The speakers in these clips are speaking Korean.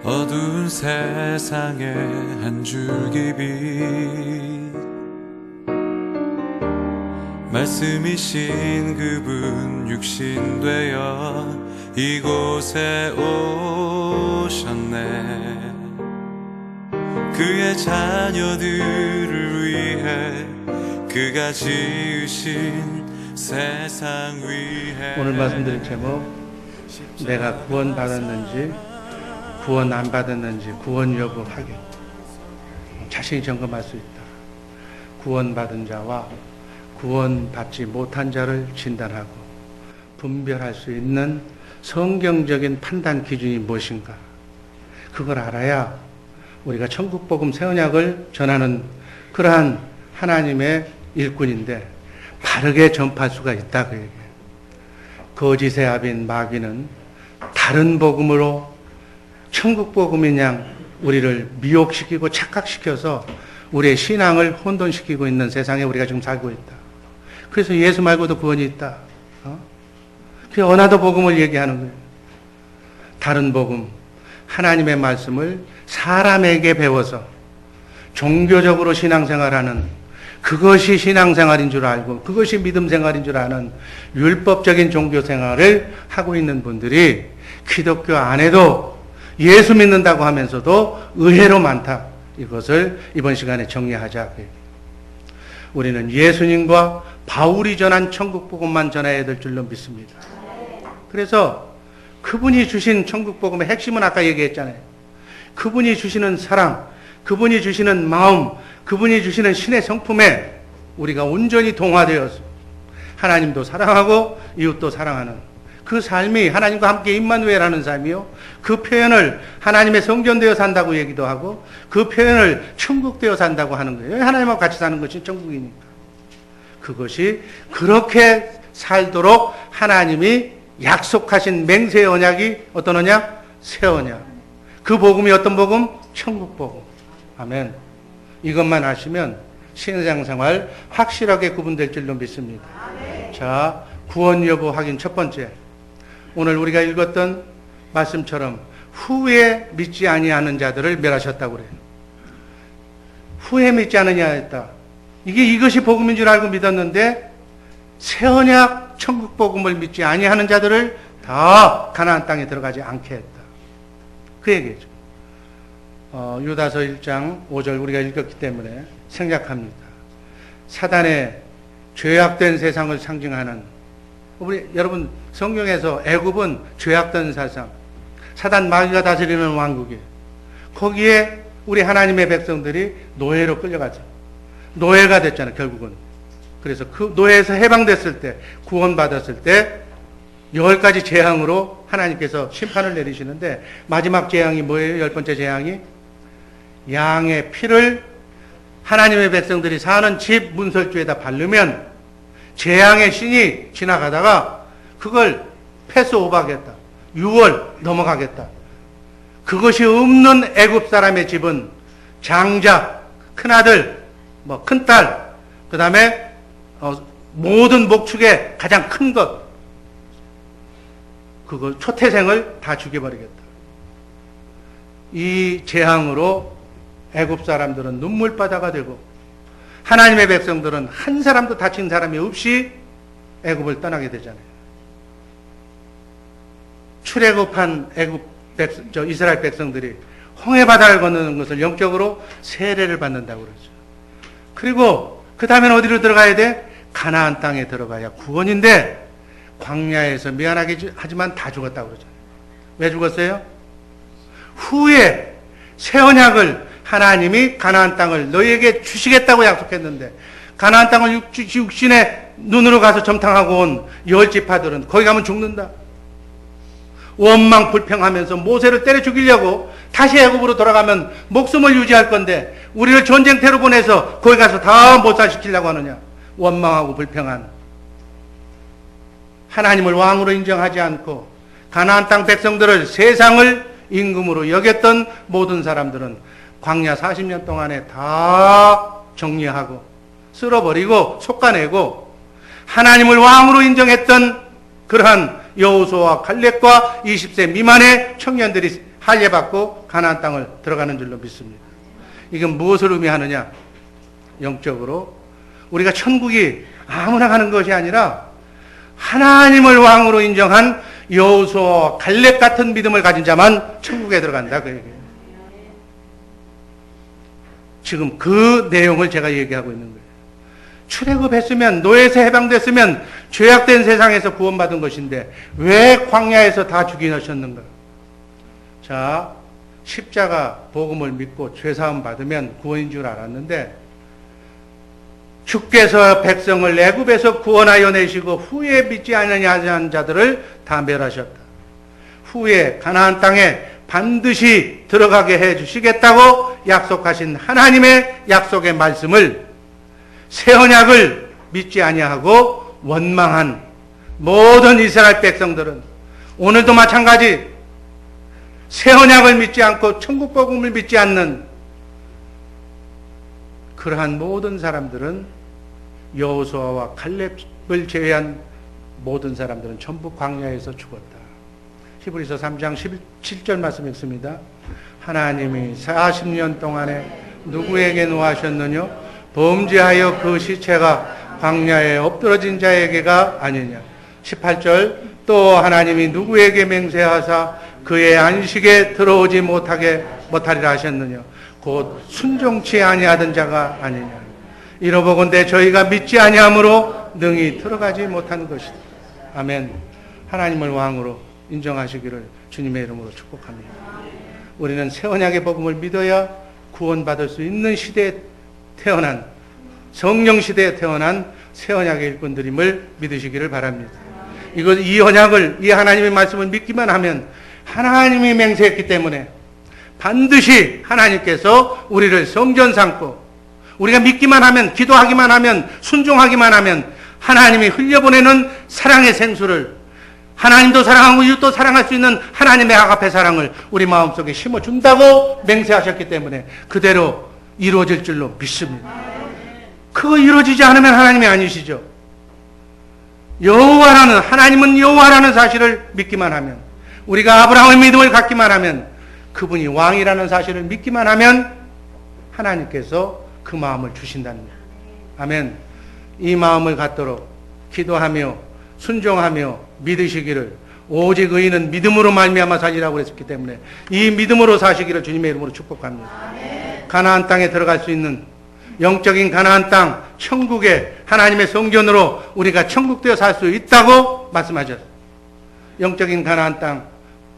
어두운 세상에 한 줄기 빛 말씀이신 그분 육신 되어 이곳에 오셨네. 그의 자녀들을 위해 그가 지으신 세상 위에. 오늘 말씀드린 제목, 내가 구원 받았는지 구원 안 받았는지 구원 여부 확인. 자신이 점검할 수 있다. 구원 받은 자와 구원 받지 못한 자를 진단하고 분별할 수 있는 성경적인 판단 기준이 무엇인가. 그걸 알아야 우리가 천국복음 새 언약을 전하는 그러한 하나님의 일꾼인데 바르게 전파할 수가 있다, 그 얘기예요. 거짓의 아비인 마귀는 다른 복음으로 천국복음인 양 우리를 미혹시키고 착각시켜서 우리의 신앙을 혼돈시키고 있는 세상에 우리가 지금 살고 있다. 그래서 예수 말고도 구원이 있다. 그 어나더 복음을 얘기하는 거예요. 다른 복음, 하나님의 말씀을 사람에게 배워서 종교적으로 신앙생활하는, 그것이 신앙생활인 줄 알고 그것이 믿음생활인 줄 아는 율법적인 종교생활을 하고 있는 분들이 기독교 안에도 예수 믿는다고 하면서도 의외로 많다. 이것을 이번 시간에 정리하자. 우리는 예수님과 바울이 전한 천국복음만 전해야 될 줄로 믿습니다. 그래서 그분이 주신 천국복음의 핵심은 아까 얘기했잖아요. 그분이 주시는 사랑, 그분이 주시는 마음, 그분이 주시는 신의 성품에 우리가 온전히 동화되어서 하나님도 사랑하고 이웃도 사랑하는 그 삶이 하나님과 함께 임마누엘하는 삶이요. 그 표현을 하나님의 성전되어 산다고 얘기도 하고 그 표현을 천국되어 산다고 하는 거예요. 하나님하고 같이 사는 것이 천국이니까. 그것이 그렇게 살도록 하나님이 약속하신 맹세 언약이 어떤 언약? 새 언약. 그 복음이 어떤 복음? 천국 복음. 아멘. 이것만 아시면 신앙생활 확실하게 구분될 줄로 믿습니다. 자, 구원 여부 확인 첫 번째. 오늘 우리가 읽었던 말씀처럼 후에 믿지 아니하는 자들을 멸하셨다고 그래요. 후에 믿지 않으냐 했다. 이것이 복음인 줄 알고 믿었는데 새 언약 천국 복음을 믿지 아니하는 자들을 다 가나안 땅에 들어가지 않게 했다. 그 얘기죠. 유다서 1장 5절 우리가 읽었기 때문에 생략합니다. 사단의 죄악된 세상을 상징하는, 우리 여러분 성경에서 애굽은 죄악된 세상, 사단 마귀가 다스리는 왕국이에요. 거기에 우리 하나님의 백성들이 노예로 끌려가죠. 노예가 됐잖아요, 결국은. 그래서 그 노예에서 해방됐을 때, 구원받았을 때 10가지 재앙으로 하나님께서 심판을 내리시는데 마지막 재앙이 뭐예요? 10번째 재앙이 양의 피를 하나님의 백성들이 사는 집 문설주에다 바르면 재앙의 신이 지나가다가 그걸 패스오버하겠다. 6월 넘어가겠다. 그것이 없는 애굽 사람의 집은 장자, 큰아들, 큰딸, 그 다음에 모든 목축의 가장 큰 것, 그거 초태생을 다 죽여버리겠다. 이 재앙으로 애굽 사람들은 눈물바다가 되고 하나님의 백성들은 한 사람도 다친 사람이 없이 애굽을 떠나게 되잖아요. 출애굽한 이스라엘 백성들이 홍해바다를 건너는 것을 영적으로 세례를 받는다고 그러죠. 그리고 그 다음에는 어디로 들어가야 돼? 가나안 땅에 들어가야 구원인데 광야에서 미안하게 하지만 다 죽었다고 그러잖아요. 왜 죽었어요? 후에 새 언약을 하나님이 가나안 땅을 너희에게 주시겠다고 약속했는데 가나안 땅을 육신의 눈으로 가서 점탕하고 온 10지파들은 거기 가면 죽는다. 원망 불평하면서 모세를 때려 죽이려고 다시 애굽으로 돌아가면 목숨을 유지할 건데 우리를 전쟁터로 보내서 거기 가서 다 못살시키려고 하느냐. 원망하고 불평한 하나님을 왕으로 인정하지 않고 가나안 땅 백성들을 세상을 임금으로 여겼던 모든 사람들은 광야 40년 동안에 다 정리하고 쓸어버리고 솎아내고 하나님을 왕으로 인정했던 그러한 여호수아와 갈렙과 20세 미만의 청년들이 할례받고 가나안 땅을 들어가는 줄로 믿습니다. 이건 무엇을 의미하느냐? 영적으로 우리가 천국이 아무나 가는 것이 아니라 하나님을 왕으로 인정한 여호수아와 갈렙 같은 믿음을 가진 자만 천국에 들어간다 그 얘기예요. 지금 그 내용을 제가 얘기하고 있는 거예요. 출애굽했으면, 노예에서 해방됐으면 죄악된 세상에서 구원받은 것인데 왜 광야에서 다 죽이셨는가? 자, 십자가 복음을 믿고 죄사함 받으면 구원인 줄 알았는데 주께서 백성을 애굽에서 구원하여 내시고 후에 믿지 아니하는 자들을 다 멸하셨다. 후에 가나안 땅에 반드시 들어가게 해 주시겠다고 약속하신 하나님의 약속의 말씀을 새 언약을 믿지 아니하고 원망한 모든 이스라엘 백성들은 오늘도 마찬가지 새 언약을 믿지 않고 천국 복음을 믿지 않는 그러한 모든 사람들은 여호수아와 갈렙을 제외한 모든 사람들은 전부 광야에서 죽었다. 히브리서 3장 17절 말씀 읽습니다. 하나님이 40년 동안에 누구에게 노하셨느냐? 범죄하여 그 시체가 광야에 엎드러진 자에게가 아니냐. 18절 또 하나님이 누구에게 맹세하사 그의 안식에 들어오지 못하리라 하셨느냐. 곧 순종치 아니하던 자가 아니냐. 이러보건대 저희가 믿지 아니함으로 능히 들어가지 못하는 것이다. 아멘. 하나님을 왕으로 인정하시기를 주님의 이름으로 축복합니다. 우리는 새 언약의 복음을 믿어야 구원받을 수 있는 시대에 태어난, 성령 시대에 태어난 새 언약의 일꾼들임을 믿으시기를 바랍니다. 이 언약을, 이 하나님의 말씀을 믿기만 하면 하나님이 맹세했기 때문에 반드시 하나님께서 우리를 성전 삼고 우리가 믿기만 하면, 기도하기만 하면, 순종하기만 하면 하나님이 흘려보내는 사랑의 생수를, 하나님도 사랑하고 이웃도 사랑할 수 있는 하나님의 아가페 사랑을 우리 마음속에 심어준다고 맹세하셨기 때문에 그대로 이루어질 줄로 믿습니다. 그거 이루어지지 않으면 하나님이 아니시죠. 여호와라는, 하나님은 여호와라는 사실을 믿기만 하면, 우리가 아브라함의 믿음을 갖기만 하면, 그분이 왕이라는 사실을 믿기만 하면 하나님께서 그 마음을 주신다는 거예요. 아멘. 이 마음을 갖도록 기도하며 순종하며 믿으시기를, 오직 의인은 믿음으로 말미암아 살리라고 했기 때문에 이 믿음으로 사시기를 주님의 이름으로 축복합니다. 가나안 땅에 들어갈 수 있는 영적인 가나안 땅, 천국에 하나님의 성전으로 우리가 천국되어 살 수 있다고 말씀하셨어요. 영적인 가나안 땅.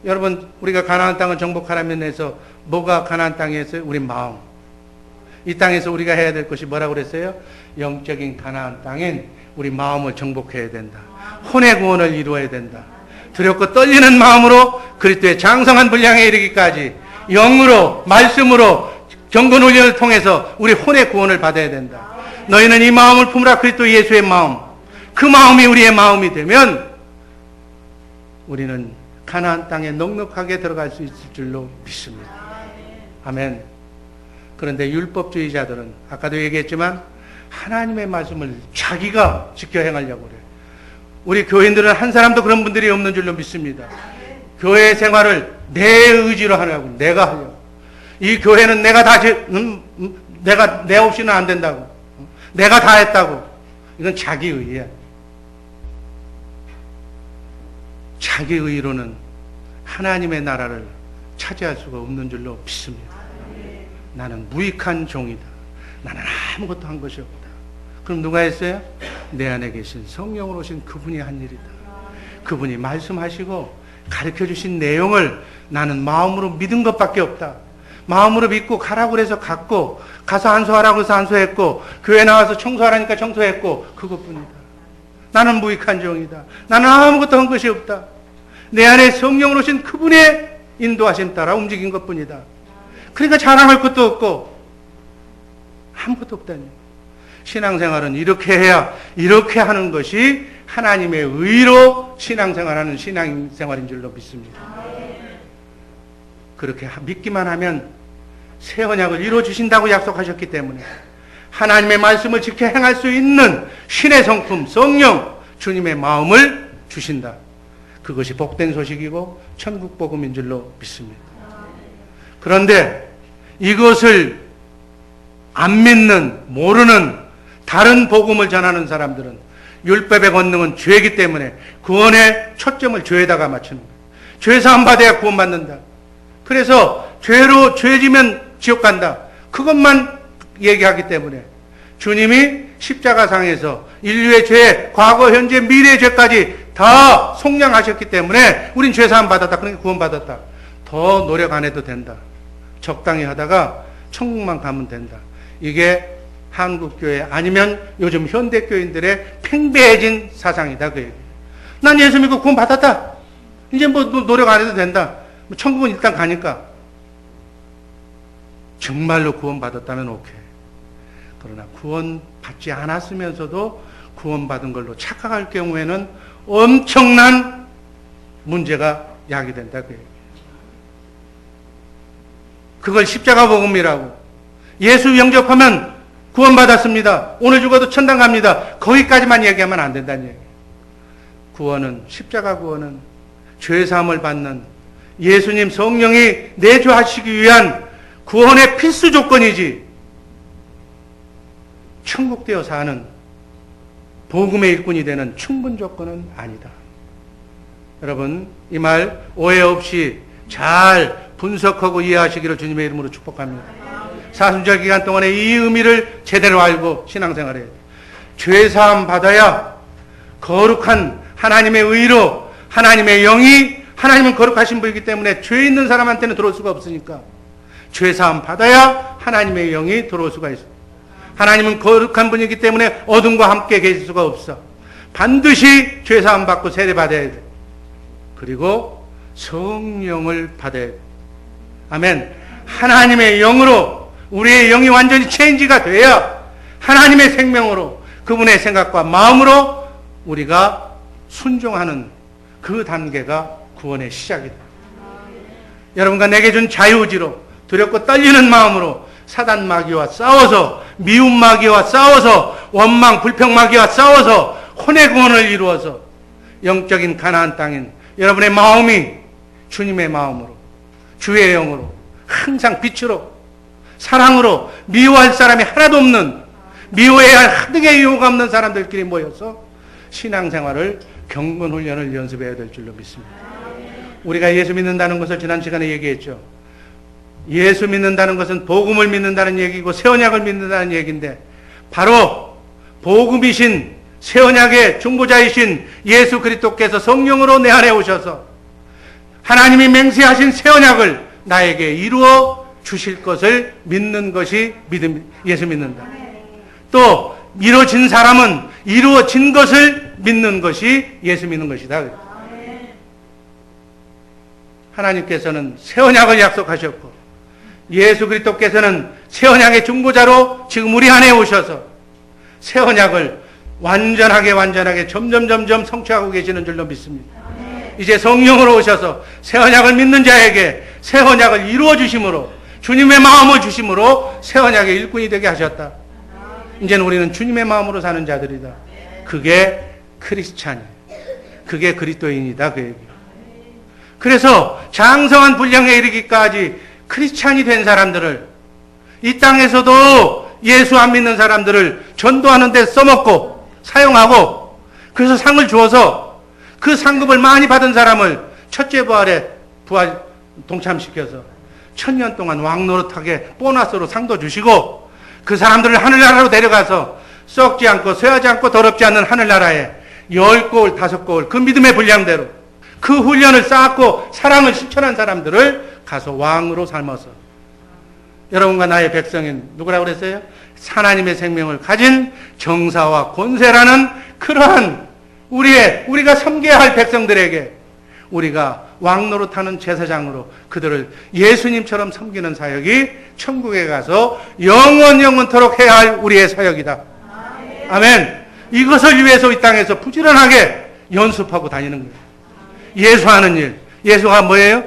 여러분, 우리가 가나안 땅을 정복하라면 해서 뭐가 가나안 땅이었어요? 우리 마음. 이 땅에서 우리가 해야 될 것이 뭐라고 그랬어요? 영적인 가나안 땅엔 우리 마음을 정복해야 된다. 혼의 구원을 이루어야 된다. 두렵고 떨리는 마음으로 그리스도의 장성한 분량에 이르기까지 영으로, 말씀으로 경건 훈련을 통해서 우리 혼의 구원을 받아야 된다. 너희는 이 마음을 품으라. 그리스도 예수의 마음. 그 마음이 우리의 마음이 되면 우리는 가나안 땅에 넉넉하게 들어갈 수 있을 줄로 믿습니다. 아멘. 그런데 율법주의자들은 아까도 얘기했지만 하나님의 말씀을 자기가 지켜 행하려고 그래요. 우리 교인들은 한 사람도 그런 분들이 없는 줄로 믿습니다. 교회 생활을 내 의지로 하려고, 내가 하려고. 이 교회는 내가 내가 내 없이는 안 된다고. 내가 다 했다고. 이건 자기 의의야. 자기 의의로는 하나님의 나라를 차지할 수가 없는 줄로 믿습니다. 나는 무익한 종이다. 나는 아무것도 한 것이 없다. 그럼 누가 했어요? 내 안에 계신 성령으로 오신 그분이 한 일이다. 그분이 말씀하시고 가르쳐 주신 내용을 나는 마음으로 믿은 것밖에 없다. 마음으로 믿고 가라고 그래서 갔고, 가서 안수하라고 해서 안수했고, 교회 나와서 청소하라니까 청소했고, 그것뿐이다. 나는 무익한 종이다. 나는 아무것도 한 것이 없다. 내 안에 성령으로 오신 그분의 인도하심 따라 움직인 것뿐이다. 그러니까 자랑할 것도 없고 아무것도 없다니. 신앙생활은 이렇게 해야, 이렇게 하는 것이 하나님의 의로 신앙생활하는 신앙생활인 줄로 믿습니다. 그렇게 믿기만 하면 새 언약을 이루어주신다고 약속하셨기 때문에 하나님의 말씀을 지켜 행할 수 있는 신의 성품, 성령, 주님의 마음을 주신다. 그것이 복된 소식이고 천국 복음인 줄로 믿습니다. 그런데 이것을 안 믿는, 모르는 다른 복음을 전하는 사람들은 율법의 권능은 죄이기 때문에 구원의 초점을 죄에다가 맞추는 거예요. 죄 사함 받아야 구원받는다. 그래서 죄 지면 지옥 간다. 그것만 얘기하기 때문에 주님이 십자가상에서 인류의 죄, 과거, 현재, 미래의 죄까지 다 속량하셨기 때문에 우린 죄 사함 받았다. 그러니까 구원받았다. 더 노력 안 해도 된다. 적당히 하다가 천국만 가면 된다. 이게 한국교회 아니면 요즘 현대교인들의 팽배해진 사상이다. 그 얘기. 난 예수 믿고 구원 받았다. 이제 뭐 노력 안 해도 된다. 천국은 일단 가니까. 정말로 구원 받았다면 오케이. 그러나 구원 받지 않았으면서도 구원 받은 걸로 착각할 경우에는 엄청난 문제가 야기된다. 그 얘기. 그걸 십자가 복음이라고. 예수 영접하면 구원받았습니다. 오늘 죽어도 천당 갑니다. 거기까지만 얘기하면 안 된다는 얘기예요. 구원은, 십자가 구원은 죄사함을 받는 예수님 성령이 내주하시기 위한 구원의 필수 조건이지 천국 되어 사는 복음의 일꾼이 되는 충분 조건은 아니다. 여러분, 이 말 오해 없이 잘 분석하고 이해하시기를 주님의 이름으로 축복합니다. 사순절 기간 동안에 이 의미를 제대로 알고 신앙생활해야 돼요. 죄사함 받아야 거룩한 하나님의 의로 하나님의 영이, 하나님은 거룩하신 분이기 때문에 죄 있는 사람한테는 들어올 수가 없으니까 죄사함 받아야 하나님의 영이 들어올 수가 있어요. 하나님은 거룩한 분이기 때문에 어둠과 함께 계실 수가 없어. 반드시 죄사함 받고 세례 받아야 돼. 그리고 성령을 받아야 돼. 아멘. 하나님의 영으로 우리의 영이 완전히 체인지가 돼야 하나님의 생명으로 그분의 생각과 마음으로 우리가 순종하는 그 단계가 구원의 시작이다. 여러분과 내게 준 자유의지로 두렵고 떨리는 마음으로 사단 마귀와 싸워서, 미움 마귀와 싸워서, 원망 불평 마귀와 싸워서 혼의 구원을 이루어서 영적인 가나안 땅인 여러분의 마음이 주님의 마음으로, 주의 영으로 항상 빛으로 사랑으로 미워할 사람이 하나도 없는, 미워해야 할 하등의 이유가 없는 사람들끼리 모여서 신앙생활을 경건훈련을 연습해야 될 줄로 믿습니다. 우리가 예수 믿는다는 것을 지난 시간에 얘기했죠. 예수 믿는다는 것은 복음을 믿는다는 얘기고 새 언약을 믿는다는 얘기인데, 바로 복음이신 새 언약의 중보자이신 예수 그리스도께서 성령으로 내 안에 오셔서 하나님이 맹세하신 새 언약을 나에게 이루어 주실 것을 믿는 것이 예수 믿는다. 또 이루어진 사람은 이루어진 것을 믿는 것이 예수 믿는 것이다. 하나님께서는 새 언약을 약속하셨고 예수 그리스도께서는 새 언약의 중보자로 지금 우리 안에 오셔서 새 언약을 완전하게 점점 성취하고 계시는 줄로 믿습니다. 이제 성령으로 오셔서 새 언약을 믿는 자에게 새 언약을 이루어 주심으로, 주님의 마음을 주심으로 새 언약의 일꾼이 되게 하셨다. 이제는 우리는 주님의 마음으로 사는 자들이다. 그게 크리스찬이에요. 그게 그리스도인이다. 그 얘기예요. 그래서 장성한 분량에 이르기까지 크리스찬이 된 사람들을, 이 땅에서도 예수 안 믿는 사람들을 전도하는 데 써먹고 사용하고, 그래서 상을 주어서 그 상급을 많이 받은 사람을 첫째 부활에 동참시켜서 1000년 동안 왕노릇하게 보너스로 상도 주시고, 그 사람들을 하늘나라로 데려가서 썩지 않고 쇠하지 않고 더럽지 않는 하늘나라에 10거울 5거울 그 믿음의 분량대로 그 훈련을 쌓았고 사랑을 실천한 사람들을 가서 왕으로 삶아서, 여러분과 나의 백성인 누구라고 그랬어요? 하나님의 생명을 가진 정사와 권세라는 그러한 우리가 섬겨야 할 백성들에게 우리가 왕노릇하는 제사장으로 그들을 예수님처럼 섬기는 사역이 천국에 가서 영원토록 해야 할 우리의 사역이다. 아멘. 이것을 위해서 이 땅에서 부지런하게 연습하고 다니는 거예요. 예수하는 일. 예수가 뭐예요?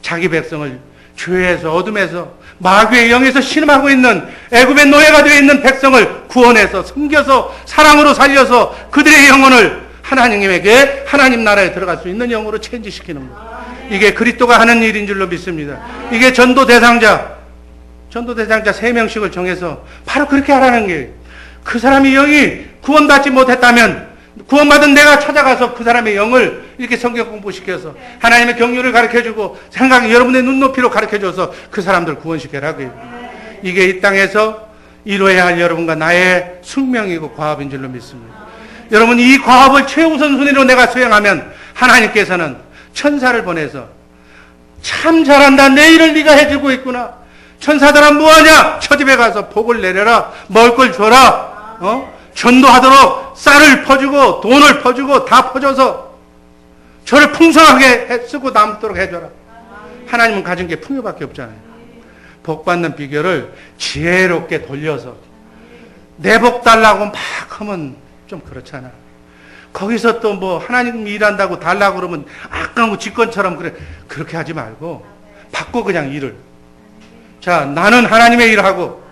자기 백성을 죄에서, 어둠에서, 마귀의 영에서 신음하고 있는 애굽의 노예가 되어 있는 백성을 구원해서 섬겨서 사랑으로 살려서 그들의 영혼을 하나님에게, 하나님 나라에 들어갈 수 있는 영으로 체인지시키는 거예요. 이게 그리스도가 하는 일인 줄로 믿습니다. 이게 전도 대상자 3명씩을 정해서 바로 그렇게 하라는 게, 그 사람이 영이 구원받지 못했다면 구원받은 내가 찾아가서 그 사람의 영을 이렇게 성경 공부시켜서 하나님의 경륜을 가르쳐주고 여러분의 눈높이로 가르쳐줘서 그 사람들 구원시켜라고요. 이게 이 땅에서 이루어야 할 여러분과 나의 숙명이고 과업인 줄로 믿습니다. 여러분, 이 과업을 최우선순위로 내가 수행하면 하나님께서는 천사를 보내서 참 잘한다, 내 일을 네가 해주고 있구나, 천사들아 뭐하냐, 저 집에 가서 복을 내려라, 먹을 걸 줘라, 전도하도록 쌀을 퍼주고 돈을 퍼주고 다 퍼줘서 저를 풍성하게 쓰고 남도록 해줘라. 하나님은 가진 게 풍요밖에 없잖아요. 복 받는 비결을 지혜롭게 돌려서, 내 복 달라고 막 하면 좀 그렇잖아. 거기서 또 뭐 하나님 일한다고 달라고 그러면 아까운 직권처럼 그렇게 하지 말고 받고 그냥 일을. 자, 나는 하나님의 일을 하고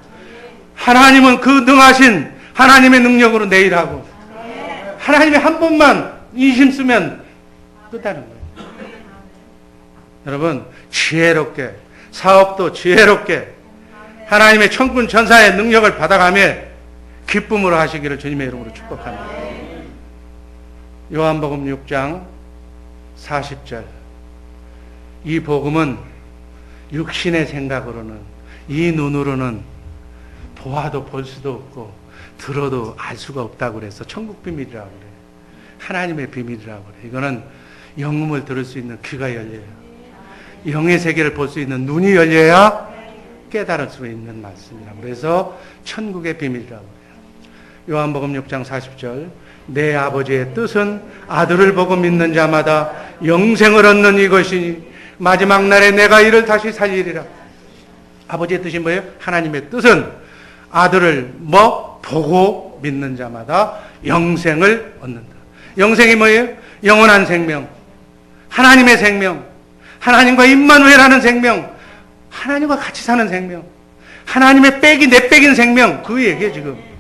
하나님은 그 능하신 하나님의 능력으로 내 일하고, 하나님이 한 번만 인심 쓰면 끝나는 거예요. 여러분, 지혜롭게, 사업도 지혜롭게 하나님의 천군 전사의 능력을 받아가며 기쁨으로 하시기를 주님의 이름으로 축복합니다. 요한복음 6장 40절. 이 복음은 육신의 생각으로는, 이 눈으로는 보아도 볼 수도 없고 들어도 알 수가 없다고 그래서 천국 비밀이라고 그래요. 하나님의 비밀이라고 그래요. 이거는 영음을 들을 수 있는 귀가 열려요. 영의 세계를 볼 수 있는 눈이 열려야 깨달을 수 있는 말씀이라고. 그래서 천국의 비밀이라고 그래요. 요한복음 6장 40절. 내 아버지의 뜻은 아들을 보고 믿는 자마다 영생을 얻는 이것이니 마지막 날에 내가 이를 다시 살리리라. 아버지의 뜻이 뭐예요? 하나님의 뜻은 아들을 보고 믿는 자마다 영생을 얻는다. 영생이 뭐예요? 영원한 생명, 하나님의 생명, 하나님과 임마누엘하는 생명, 하나님과 같이 사는 생명, 하나님의 내 빽인 생명, 그 얘기예요 지금.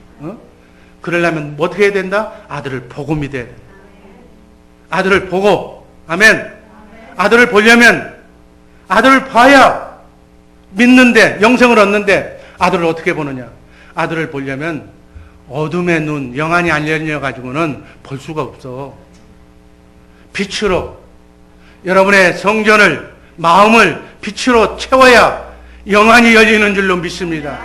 그러려면 어떻게 해야 된다? 아들을 보고 믿어야 된다. 아들을 보고, 아멘. 아들을 보려면 아들을 봐야 믿는데, 영생을 얻는데, 아들을 어떻게 보느냐? 아들을 보려면 어둠의 눈, 영안이 안 열려가지고는 볼 수가 없어. 빛으로 여러분의 성전을, 마음을 빛으로 채워야 영안이 열리는 줄로 믿습니다.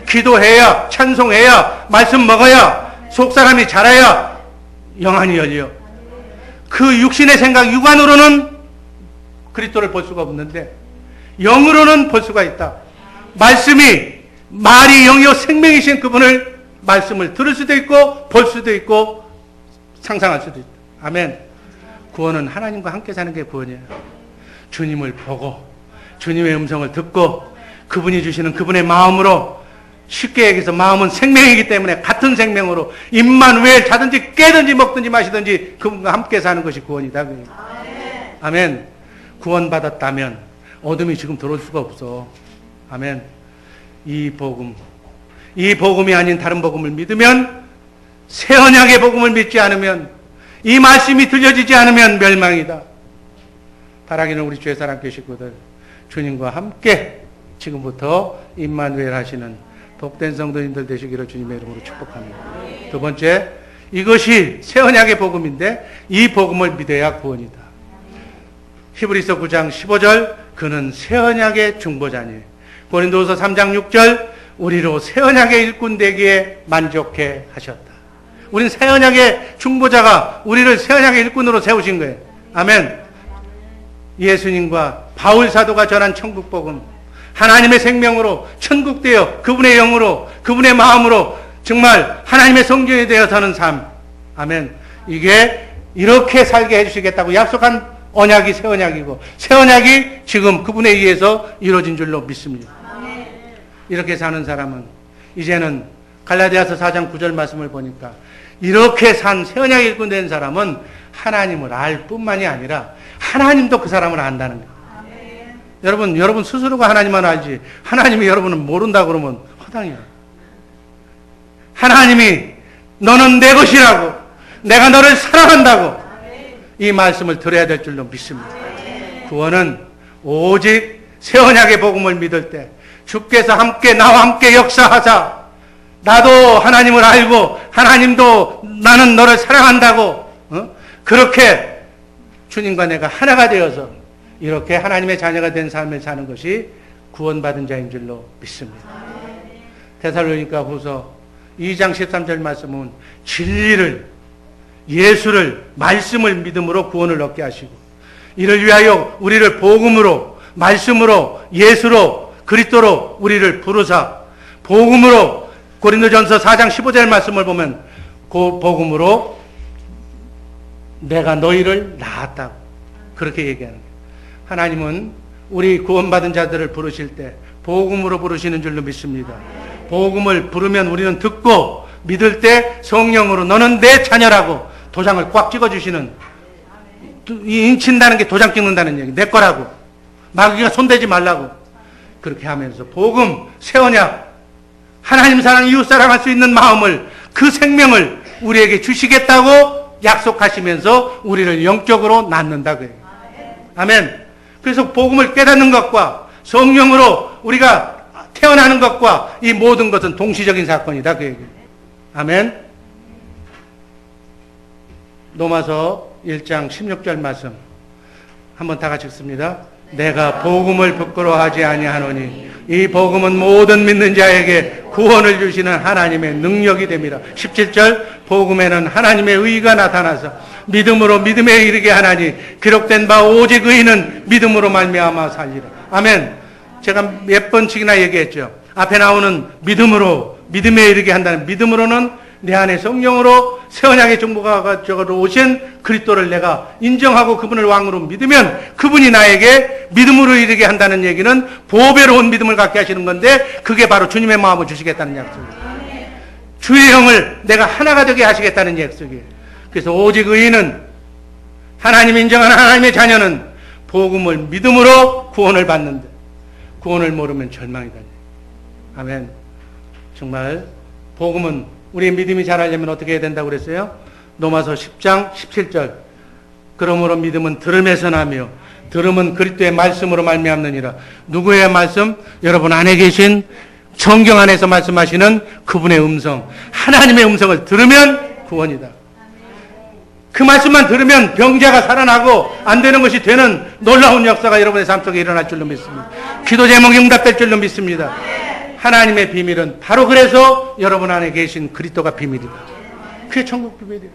기도해야, 찬송해야, 말씀 먹어야, 속사람이 자라야 영안이 열려. 그 육신의 생각, 육안으로는 그리스도를 볼 수가 없는데 영으로는 볼 수가 있다. 말이 영이요 생명이신 그분을, 말씀을 들을 수도 있고 볼 수도 있고 상상할 수도 있다. 아멘. 구원은 하나님과 함께 사는 게 구원이에요. 주님을 보고 주님의 음성을 듣고 그분이 주시는 그분의 마음으로, 쉽게 얘기해서 마음은 생명이기 때문에 같은 생명으로 임마누엘, 자든지 깨든지 먹든지 마시든지 그분과 함께 사는 것이 구원이다. 아멘. 구원받았다면 어둠이 지금 들어올 수가 없어. 아멘. 이 복음이 아닌 다른 복음을 믿으면, 새 언약의 복음을 믿지 않으면, 이 말씀이 들려지지 않으면 멸망이다. 바라기는 우리 주의 사랑 교식구들, 주님과 함께 지금부터 임마누엘 하시는 복된 성도님들 되시기를 주님의 이름으로 축복합니다. 두 번째, 이것이 새 언약의 복음인데 이 복음을 믿어야 구원이다. 히브리서 9장 15절, 그는 새 언약의 중보자니. 고린도서 3장 6절, 우리로 새 언약의 일꾼 되기에 만족해 하셨다. 우린 새 언약의 중보자가 우리를 새 언약의 일꾼으로 세우신 거예요. 아멘. 예수님과 바울 사도가 전한 천국 복음, 하나님의 생명으로 천국되어 그분의 영으로 그분의 마음으로 정말 하나님의 성전이 되어 사는 삶. 아멘. 이게 이렇게 살게 해주시겠다고 약속한 언약이 새 언약이고, 새 언약이 지금 그분에 의해서 이루어진 줄로 믿습니다. 이렇게 사는 사람은 이제는 갈라디아서 4장 9절 말씀을 보니까 이렇게 산 새 언약의 일꾼 된 사람은 하나님을 알 뿐만이 아니라 하나님도 그 사람을 안다는 거예요. 여러분 스스로가 하나님만 알지 하나님이 여러분은 모른다 그러면 허당이야. 하나님이 너는 내 것이라고, 내가 너를 사랑한다고 이 말씀을 들어야 될 줄로 믿습니다. 구원은 오직 새 언약의 복음을 믿을 때 주께서 나와 함께 역사하사 나도 하나님을 알고 하나님도 나는 너를 사랑한다고 그렇게 주님과 내가 하나가 되어서 이렇게 하나님의 자녀가 된 삶을 사는 것이 구원받은 자인 줄로 믿습니다. 데살로니가 후서 2장 13절 말씀은 진리를, 예수를, 말씀을 믿음으로 구원을 얻게 하시고 이를 위하여 우리를 복음으로, 말씀으로, 예수로, 그리스도로 우리를 부르사 복음으로, 고린도전서 4장 15절 말씀을 보면 그 복음으로 내가 너희를 낳았다고 그렇게 얘기하는 거예요. 하나님은 우리 구원받은 자들을 부르실 때 복음으로 부르시는 줄로 믿습니다. 복음을 부르면 우리는 듣고 믿을 때 성령으로 너는 내 자녀라고 도장을 꽉 찍어주시는, 인친다는 게 도장 찍는다는 얘기, 내 거라고, 마귀가 손대지 말라고 그렇게 하면서 복음, 새 언약, 하나님 사랑, 이웃 사랑할 수 있는 마음을, 그 생명을 우리에게 주시겠다고 약속하시면서 우리를 영적으로 낳는다고요. 아멘. 그래서 복음을 깨닫는 것과 성령으로 우리가 태어나는 것과 이 모든 것은 동시적인 사건이다 그 얘기예요. 아멘. 로마서 1장 16절 말씀 한번 다 같이 읽습니다. 내가 복음을 부끄러워하지 아니하노니 이 복음은 모든 믿는 자에게 구원을 주시는 하나님의 능력이 됩니다. 17절 복음에는 하나님의 의가 나타나서 믿음으로 믿음에 이르게 하나니 기록된 바 오직 의인은 믿음으로 말미암아 살리라. 아멘. 제가 몇 번씩이나 얘기했죠. 앞에 나오는 믿음으로 믿음에 이르게 한다는 믿음으로는 내 안에 성령으로 새 언약의 정보가 저거로 오신 그리스도를 내가 인정하고 그분을 왕으로 믿으면 그분이 나에게 믿음으로 이르게 한다는 얘기는 보배로운 믿음을 갖게 하시는 건데 그게 바로 주님의 마음을 주시겠다는 약속이에요. 주의 영을 내가 하나가 되게 하시겠다는 약속이에요. 그래서 오직 의인은 하나님 인정하는 하나님의 자녀는 복음을 믿음으로 구원을 받는데 구원을 모르면 절망이다. 아멘. 정말 복음은 우리의 믿음이 자라려면 어떻게 해야 된다고 그랬어요? 로마서 10장 17절 그러므로 믿음은 들음에서 나며 들음은 그리스도의 말씀으로 말미암느니라. 누구의 말씀? 여러분 안에 계신 성경 안에서 말씀하시는 그분의 음성, 하나님의 음성을 들으면 구원이다. 그 말씀만 들으면 병자가 살아나고 안 되는 것이 되는 놀라운 역사가 여러분의 삶 속에 일어날 줄로 믿습니다. 기도 제목이 응답될 줄로 믿습니다. 하나님의 비밀은 바로 그래서 여러분 안에 계신 그리스도가 비밀이다. 그게 천국 비밀이에요.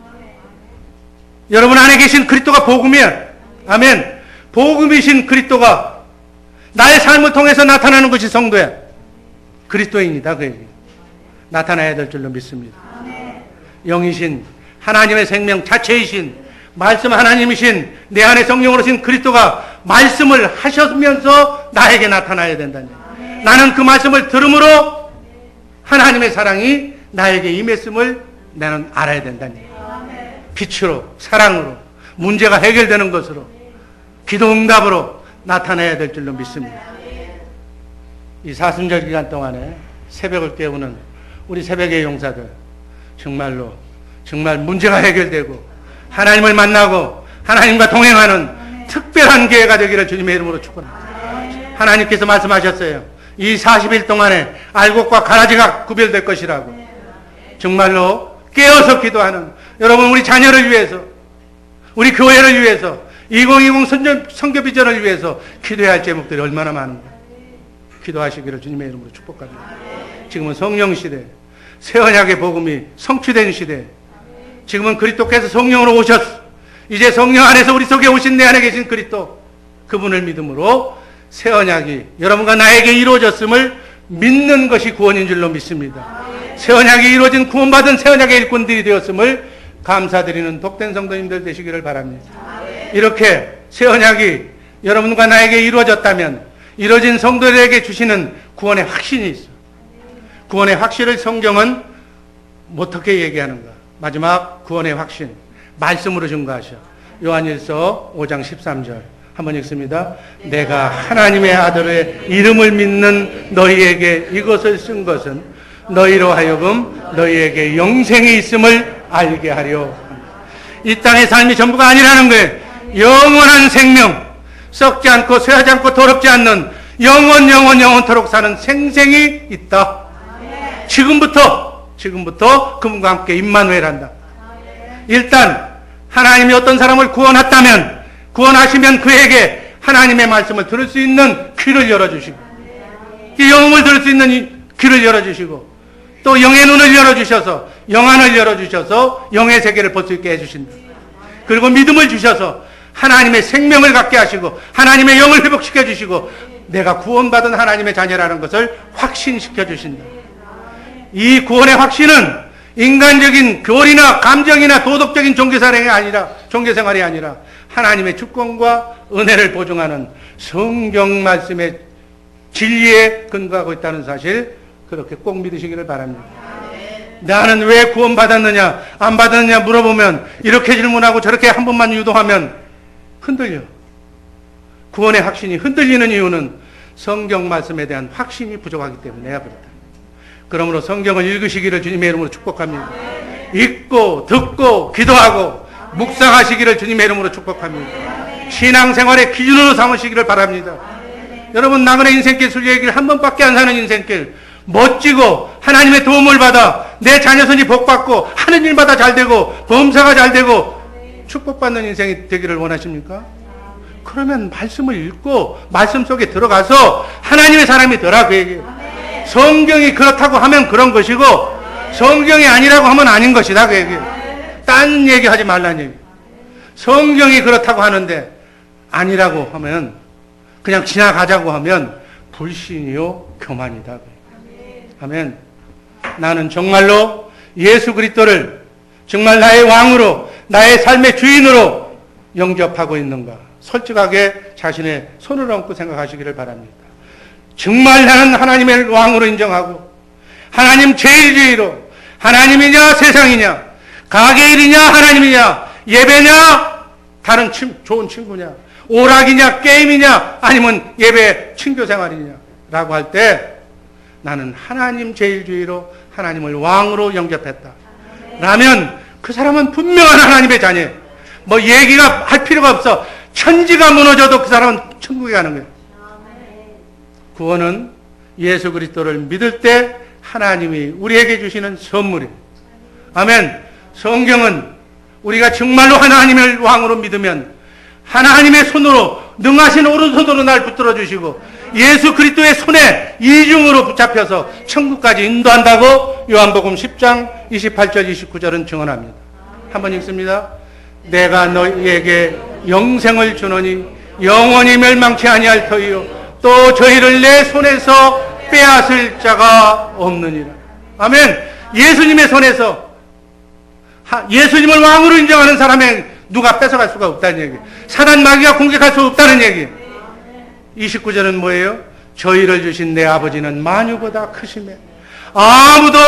여러분 안에 계신 그리스도가 복음이야. 아멘. 복음이신 그리스도가 나의 삶을 통해서 나타나는 것이 성도야. 그리스도인이다. 그 얘기. 나타나야 될 줄로 믿습니다. 영이신 하나님의 생명 자체이신 말씀 하나님이신 내 안에 성령으로신 그리스도가 말씀을 하셨으면서 나에게 나타나야 된다는 얘기예요. 나는 그 말씀을 들음으로 하나님의 사랑이 나에게 임했음을 나는 알아야 된다는 얘기예요. 빛으로, 사랑으로, 문제가 해결되는 것으로, 기도 응답으로 나타나야 될 줄로 믿습니다. 이 사순절 기간 동안에 새벽을 깨우는 우리 새벽의 용사들 정말로 정말 문제가 해결되고 하나님을 만나고 하나님과 동행하는 특별한 기회가 되기를 주님의 이름으로 축원합니다. 하나님께서 말씀하셨어요. 이 40일 동안에 알곡과 가라지가 구별될 것이라고. 정말로 깨어서 기도하는 여러분 우리 자녀를 위해서 우리 교회를 위해서 2020 선교 비전을 위해서 기도해야 할 제목들이 얼마나 많은가. 기도하시기를 주님의 이름으로 축복합니다. 지금은 성령 시대, 새 언약의 복음이 성취된 시대. 지금은 그리스도께서 성령으로 오셨어. 이제 성령 안에서 우리 속에 오신 내 안에 계신 그리스도 그분을 믿음으로 새 언약이 여러분과 나에게 이루어졌음을 믿는 것이 구원인 줄로 믿습니다. 새 언약이 이루어진 구원받은 새 언약의 일꾼들이 되었음을 감사드리는 복된 성도님들 되시기를 바랍니다. 이렇게 새 언약이 여러분과 나에게 이루어졌다면 이루어진 성도들에게 주시는 구원의 확신이 있어. 구원의 확신을 성경은 어떻게 얘기하는가? 마지막 구원의 확신 말씀으로 증거하셔. 요한일서 5장 13절 한번 읽습니다. 내가 하나님의 아들의 이름을 믿는 너희에게 이것을 쓴 것은 너희로 하여금 너희에게 영생이 있음을 알게 하려. 이 땅의 삶이 전부가 아니라는 거예요. 영원한 생명, 썩지 않고 쇠하지 않고 더럽지 않는 영원토록 사는 생생이 있다. 지금부터 그분과 함께 임마누엘한다. 일단 하나님이 어떤 사람을 구원하시면 그에게 하나님의 말씀을 들을 수 있는 귀를 열어주시고, 이 영음을 들을 수 있는 귀를 열어주시고, 또 영의 눈을 열어주셔서 영안을 열어주셔서 영의 세계를 볼 수 있게 해주신다. 그리고 믿음을 주셔서 하나님의 생명을 갖게 하시고 하나님의 영을 회복시켜 주시고 내가 구원받은 하나님의 자녀라는 것을 확신시켜 주신다. 이 구원의 확신은 인간적인 교리나 감정이나 도덕적인 종교생활이 아니라 하나님의 주권과 은혜를 보증하는 성경 말씀의 진리에 근거하고 있다는 사실, 그렇게 꼭 믿으시기를 바랍니다. 나는 왜 구원받았느냐 안 받았느냐 물어보면 이렇게 질문하고 저렇게 한 번만 유도하면 흔들려. 구원의 확신이 흔들리는 이유는 성경 말씀에 대한 확신이 부족하기 때문에야 그렇다. 그러므로 성경을 읽으시기를 주님의 이름으로 축복합니다. 읽고 듣고 기도하고 묵상하시기를 주님의 이름으로 축복합니다. 신앙생활의 기준으로 삼으시기를 바랍니다. 여러분, 나그네 인생길 순례길 한 번밖에 안 사는 인생길, 멋지고 하나님의 도움을 받아 내 자녀선이 복받고 하는 일마다 잘되고 범사가 잘되고 축복받는 인생이 되기를 원하십니까? 그러면 말씀을 읽고 말씀 속에 들어가서 하나님의 사람이 되라, 그 얘기예요. 성경이 그렇다고 하면 그런 것이고 성경이 아니라고 하면 아닌 것이다, 그 얘기예요. 딴 얘기 하지 말라는 얘기. 성경이 그렇다고 하는데 아니라고 하면, 그냥 지나가자고 하면 불신이요 교만이다. 아멘. 나는 정말로 예수 그리스도를 정말 나의 왕으로, 나의 삶의 주인으로 영접하고 있는가? 솔직하게 자신의 손을 얹고 생각하시기를 바랍니다. 정말 나는 하나님의 왕으로 인정하고 하나님 제일주의로, 하나님이냐 세상이냐, 가게 일이냐 하나님이냐, 예배냐 다른 좋은 친구냐, 오락이냐 게임이냐 아니면 예배 친교생활이냐 라고 할 때 나는 하나님 제일주의로 하나님을 왕으로 영접했다 라면 그 사람은 분명한 하나님의 자녀예요. 뭐 얘기가 할 필요가 없어. 천지가 무너져도 그 사람은 천국에 가는 거예요. 구원은 예수 그리스도를 믿을 때 하나님이 우리에게 주시는 선물이에요. 아멘. 성경은 우리가 정말로 하나님을 왕으로 믿으면 하나님의 손으로, 능하신 오른손으로 날 붙들어 주시고 예수 그리스도의 손에 이중으로 붙잡혀서 천국까지 인도한다고 요한복음 10장 28절 29절은 증언합니다. 한번 읽습니다. 내가 너희에게 영생을 주노니 영원히 멸망치 아니할 터이요 또 저희를 내 손에서 빼앗을 자가 없느니라. 아멘. 예수님의 손에서, 예수님을 왕으로 인정하는 사람의 누가 뺏어갈 수가 없다는 얘기. 사단 마귀가 공격할 수 없다는 얘기. 29절은 뭐예요? 저희를 주신 내 아버지는 만유보다 크심에 아무도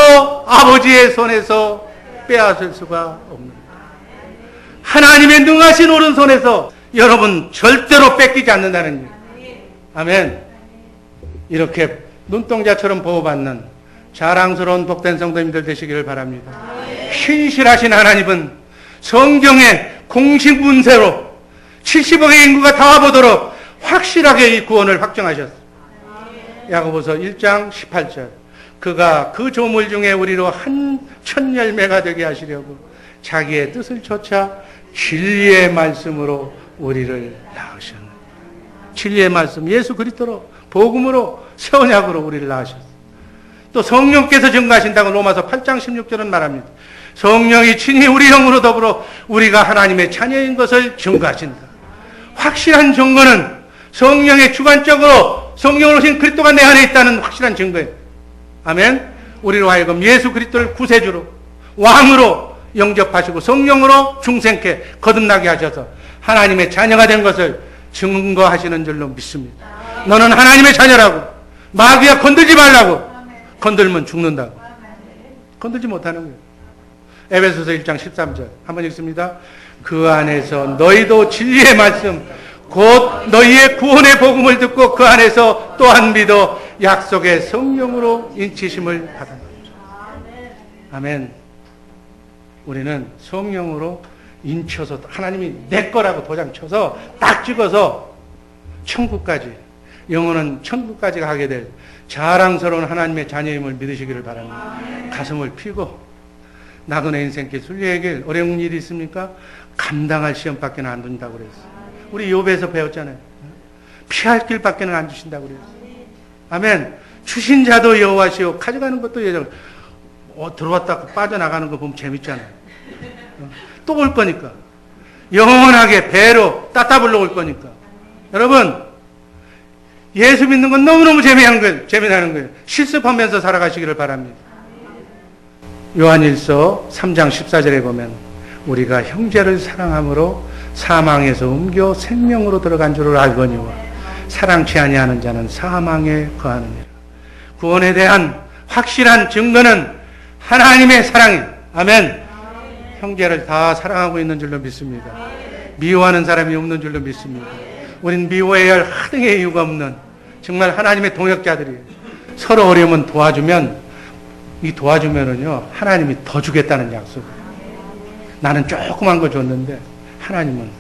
아버지의 손에서 빼앗을 수가 없는, 하나님의 능하신 오른손에서 여러분 절대로 뺏기지 않는다는 얘기. 아멘. 이렇게 눈동자처럼 보호받는 자랑스러운 복된 성도님들 되시기를 바랍니다. 신실하신 하나님은 성경의 공식 문세로 70억의 인구가 다 와보도록 확실하게 이 구원을 확정하셨어요. 야고보서 1장 18절. 그가 그 조물 중에 우리로 한 천 열매가 되게 하시려고 자기의 뜻을 쫓아 진리의 말씀으로 우리를 낳으셨네. 진리의 말씀, 예수 그리스도로, 복음으로, 새 언약으로 우리를 낳으셨어요. 또 성령께서 증거하신다고 로마서 8장 16절은 말합니다. 성령이 친히 우리 영으로 더불어 우리가 하나님의 자녀인 것을 증거하신다. 확실한 증거는 성령의 주관적으로 성령으로 오신 그리스도가 내 안에 있다는 확실한 증거예요. 아멘. 우리로 하여금 예수 그리스도를 구세주로, 왕으로 영접하시고 성령으로 중생케 거듭나게 하셔서 하나님의 자녀가 된 것을 증거하시는 줄로 믿습니다. 너는 하나님의 자녀라고. 마귀야 건들지 말라고. 건들면 죽는다고. 건들지 못하는 거예요. 에베소서 1장 13절 한번 읽습니다. 그 안에서 너희도 진리의 말씀 곧 너희의 구원의 복음을 듣고 그 안에서 또한 믿어 약속의 성령으로 인치심을 받았다. 아멘. 우리는 성령으로 인쳐서 하나님이 내 거라고 도장 쳐서 딱 찍어서 천국까지, 영혼은 천국까지 가게 될 자랑스러운 하나님의 자녀임을 믿으시기를 바랍니다. 가슴을 피고 나그네 인생길 순리의 길, 어려운 일이 있습니까? 감당할 시험밖에 안 준다고 그랬어요. 우리 욥에서 배웠잖아요. 피할 길밖에는 안 주신다고 그랬어요. 아멘. 주신 자도 여호와시오, 가져가는 것도 여호와. 들어왔다 빠져나가는 거 보면 재밌잖아요. 또 올 거니까. 영원하게 배로 따따블로 올 거니까. 여러분, 예수 믿는 건 너무너무 재미나는 거예요. 실습하면서 살아가시기를 바랍니다. 요한일서 3장 14절에 보면 우리가 형제를 사랑함으로 사망에서 옮겨 생명으로 들어간 줄을 알거니와 사랑치 아니하는 자는 사망에 거하느니라. 구원에 대한 확실한 증거는 하나님의 사랑이에요. 아멘. 형제를 다 사랑하고 있는 줄로 믿습니다. 미워하는 사람이 없는 줄로 믿습니다. 우린 미워해야 할 하등의 이유가 없는 정말 하나님의 동역자들이에요. 서로 어려우면 도와주면은요, 하나님이 더 주겠다는 약속이에요. 나는 조그만 거 줬는데 하나님은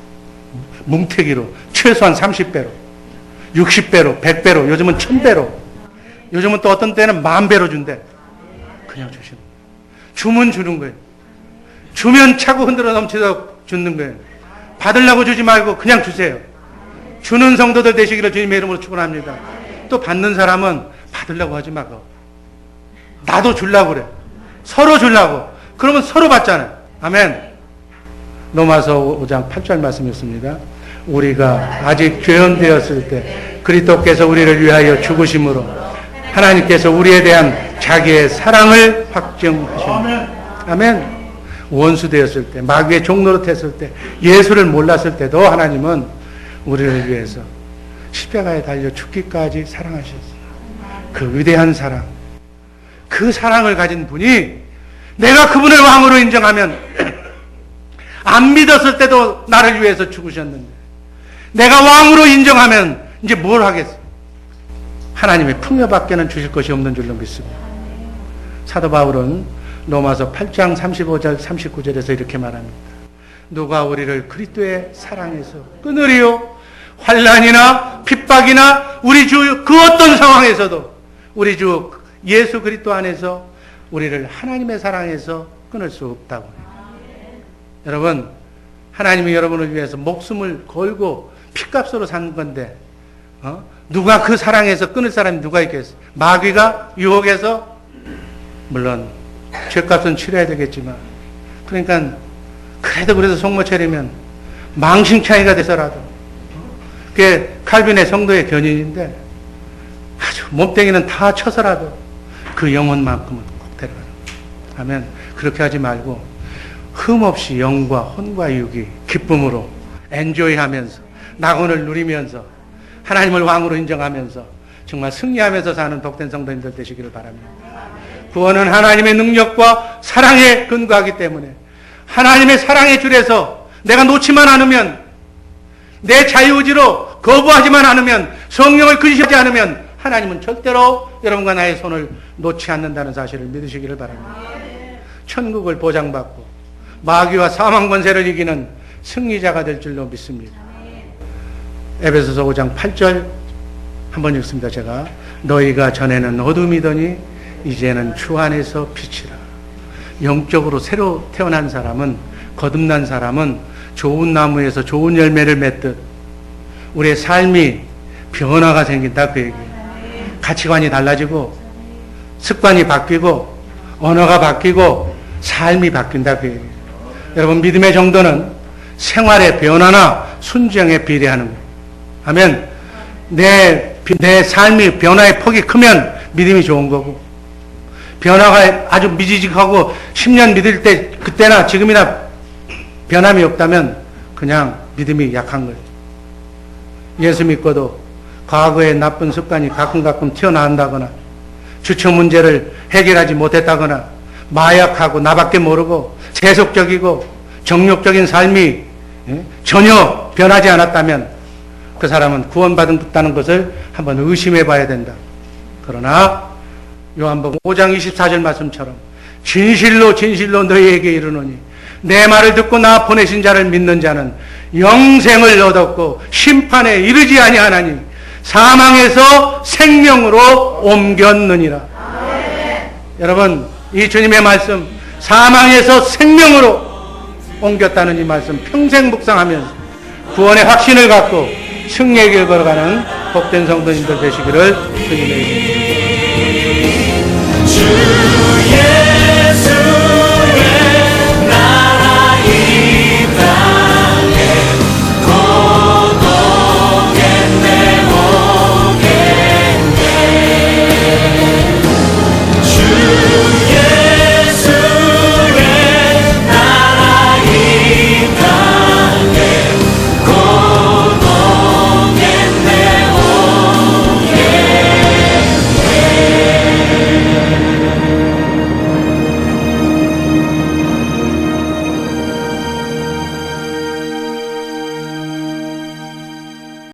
뭉태기로 최소한 30배로, 60배로, 100배로, 요즘은 1000배로, 요즘은 또 어떤 때는 10,000배로 준대. 그냥 주시는 거예요. 주면 주는 거예요. 주면 차고 흔들어 넘치도록 주는 거예요. 받으려고 주지 말고 그냥 주세요. 주는 성도들 되시기를 주님의 이름으로 축원합니다. 또 받는 사람은 받으려고 하지 말고 나도 주려고 그래. 서로 주려고. 그러면 서로 받잖아요. 아멘. 로마서 5장 8절 말씀이었습니다. 우리가 아직 죄언되었을 때 그리스도께서 우리를 위하여 죽으심으로 하나님께서 우리에 대한 자기의 사랑을 확증하십니다. 아멘. 원수 되었을 때, 마귀의 종노릇 했을 때, 예수를 몰랐을 때도 하나님은 우리를 위해서 십자가에 달려 죽기까지 사랑하셨어요. 그 위대한 사랑, 그 사랑을 가진 분이 내가 그분을 왕으로 인정하면 안 믿었을 때도 나를 위해서 죽으셨는데 내가 왕으로 인정하면 이제 뭘 하겠어요? 하나님의 풍요밖에는 주실 것이 없는 줄로 믿습니다. 사도 바울은 로마서 8장 35절 39절에서 이렇게 말합니다. 누가 우리를 그리스도의 사랑에서 끊으리요? 환난이나 핍박이나 우리 주 그 어떤 상황에서도 우리 주 예수 그리스도 안에서 우리를 하나님의 사랑에서 끊을 수 없다고 해요. 여러분, 하나님이 여러분을 위해서 목숨을 걸고 피값으로 산 건데 누가 그 사랑에서 끊을 사람이 누가 있겠어요? 마귀가 유혹해서 물론 죄값은 치러야 되겠지만 그러니까 그래도 속못 차리면 망신창이가 돼서라도 그게 칼빈의 성도의 견인인데 아주 몸뚱이는 다 쳐서라도 그 영혼만큼은 꼭 데려가는 거예요. 아멘. 그렇게 하지 말고 흠없이 영과 혼과 육이 기쁨으로 엔조이하면서 낙원을 누리면서 하나님을 왕으로 인정하면서 정말 승리하면서 사는 복된 성도님들 되시기를 바랍니다. 구원은 하나님의 능력과 사랑에 근거하기 때문에 하나님의 사랑의 줄에서 내가 놓지만 않으면 내 자유의지로 거부하지만 않으면 성령을 근심하지 않으면 하나님은 절대로 여러분과 나의 손을 놓지 않는다는 사실을 믿으시기를 바랍니다. 천국을 보장받고 마귀와 사망 권세를 이기는 승리자가 될 줄로 믿습니다. 에베소서 5장 8절 한번 읽습니다. 제가 너희가 전에는 어둠이더니 이제는 주 안에서 빛이라. 영적으로 새로 태어난 사람은, 거듭난 사람은 좋은 나무에서 좋은 열매를 맺듯 우리의 삶이 변화가 생긴다 그 얘기예요. 가치관이 달라지고 습관이 바뀌고 언어가 바뀌고 삶이 바뀐다 그 얘기예요. 여러분, 믿음의 정도는 생활의 변화나 순정에 비례하는 거예요. 아멘. 내 삶이 변화의 폭이 크면 믿음이 좋은 거고, 변화가 아주 미지직하고 10년 믿을 때 그때나 지금이나 변함이 없다면 그냥 믿음이 약한 거예요. 예수 믿고도 과거의 나쁜 습관이 가끔 튀어나온다거나 주처 문제를 해결하지 못했다거나 마약하고 나밖에 모르고 세속적이고 정욕적인 삶이 전혀 변하지 않았다면 그 사람은 구원받았다는 것을 한번 의심해 봐야 된다. 그러나 요한복음 5장 24절 말씀처럼 진실로 너희에게 이르노니 내 말을 듣고 나 보내신 자를 믿는 자는 영생을 얻었고 심판에 이르지 아니하나니 사망에서 생명으로 옮겼느니라. 여러분, 이 주님의 말씀, 사망에서 생명으로 옮겼다는 이 말씀 평생 묵상하면서 구원의 확신을 갖고 승리의 길 걸어가는 복된 성도님들 되시기를 주님의 이름으로 주의